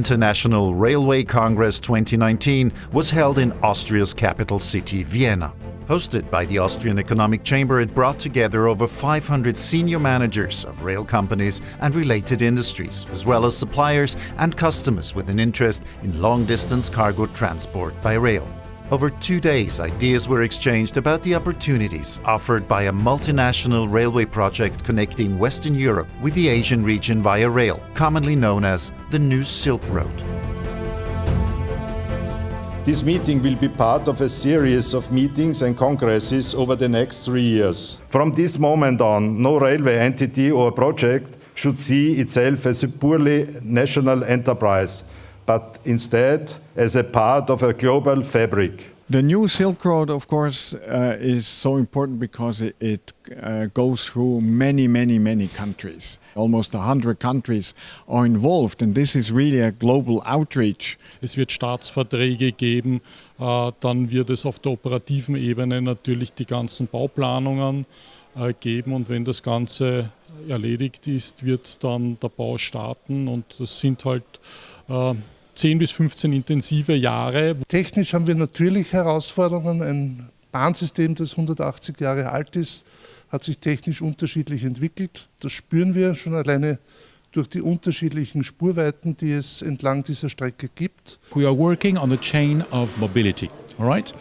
International Railway Congress 2019 was held in Austria's capital city, Vienna. Hosted by the Austrian Economic Chamber, it brought together over 500 senior managers of rail companies and related industries, as well as suppliers and customers with an interest in long-distance cargo transport by rail. Over 2 days, ideas were exchanged about the opportunities offered by a multinational railway project connecting Western Europe with the Asian region via rail, commonly known as the New Silk Road. This meeting will be part of a series of meetings and congresses over the next 3 years. From this moment on, no railway entity or project should see itself as a purely national enterprise, but instead as a part of a global fabric. The New Silk Road, of course, is so important because it goes through many countries. Almost 100 countries are involved, and this is really a global outreach. Es wird Staatsverträge geben, dann wird es auf der operativen Ebene natürlich die ganzen Bauplanungen geben, und wenn das Ganze erledigt ist, wird dann der Bau starten, und das sind halt 10 bis 15 intensive Jahre. Technisch haben wir natürlich Herausforderungen. Ein Bahnsystem, das 180 Jahre alt ist, hat sich technisch unterschiedlich entwickelt. Das spüren wir schon alleine durch die unterschiedlichen Spurweiten, die es entlang dieser Strecke gibt. We are working on a chain of mobility. All right?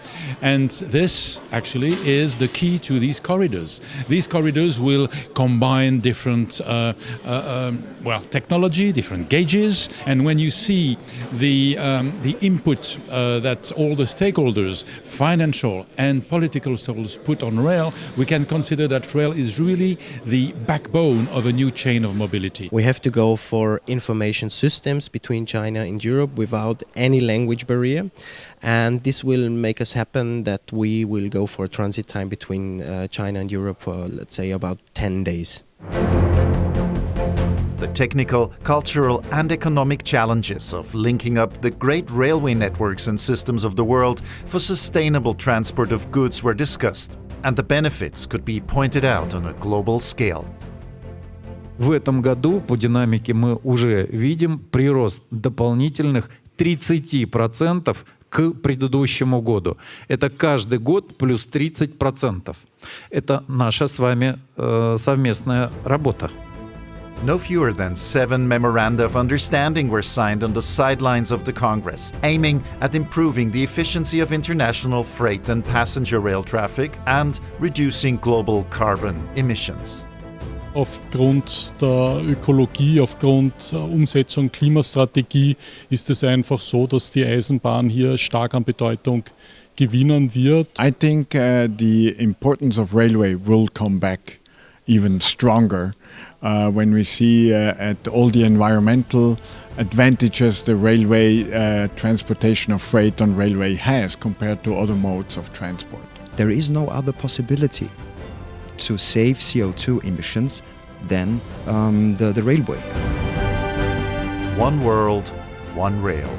And this actually is the key to these corridors. These corridors will combine different technology, different gauges, and when you see the input that all the stakeholders, financial and political souls, put on rail, we can consider that rail is really the backbone of a new chain of mobility. We have to go for information systems between China and Europe without any language barrier. And this will make us happen that we will go for a transit time between China and Europe for, let's say, about 10 days. The technical, cultural and economic challenges of linking up the great railway networks and systems of the world for sustainable transport of goods were discussed, and the benefits could be pointed out on a global scale. В этом году по динамике мы уже видим прирост дополнительных 30% к предыдущему году. Это каждый год плюс 30%. Это наша с вами совместная работа. No fewer than 7 memoranda of understanding were signed on the sidelines of the Congress, aiming at improving the efficiency of international freight and passenger rail traffic and reducing global carbon emissions. Aufgrund der Ökologie, aufgrund der Umsetzung Klimastrategie ist es einfach so, dass die Eisenbahn hier stark an Bedeutung gewinnen wird. I think the importance of railway will come back even stronger when we see at all the environmental advantages the railway transportation of freight on railway has compared to other modes of transport. There is no other possibility to save CO2 emissions than the railway. One world, one rail.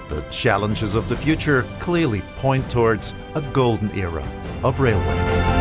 The challenges of the future clearly point towards a golden era of railway.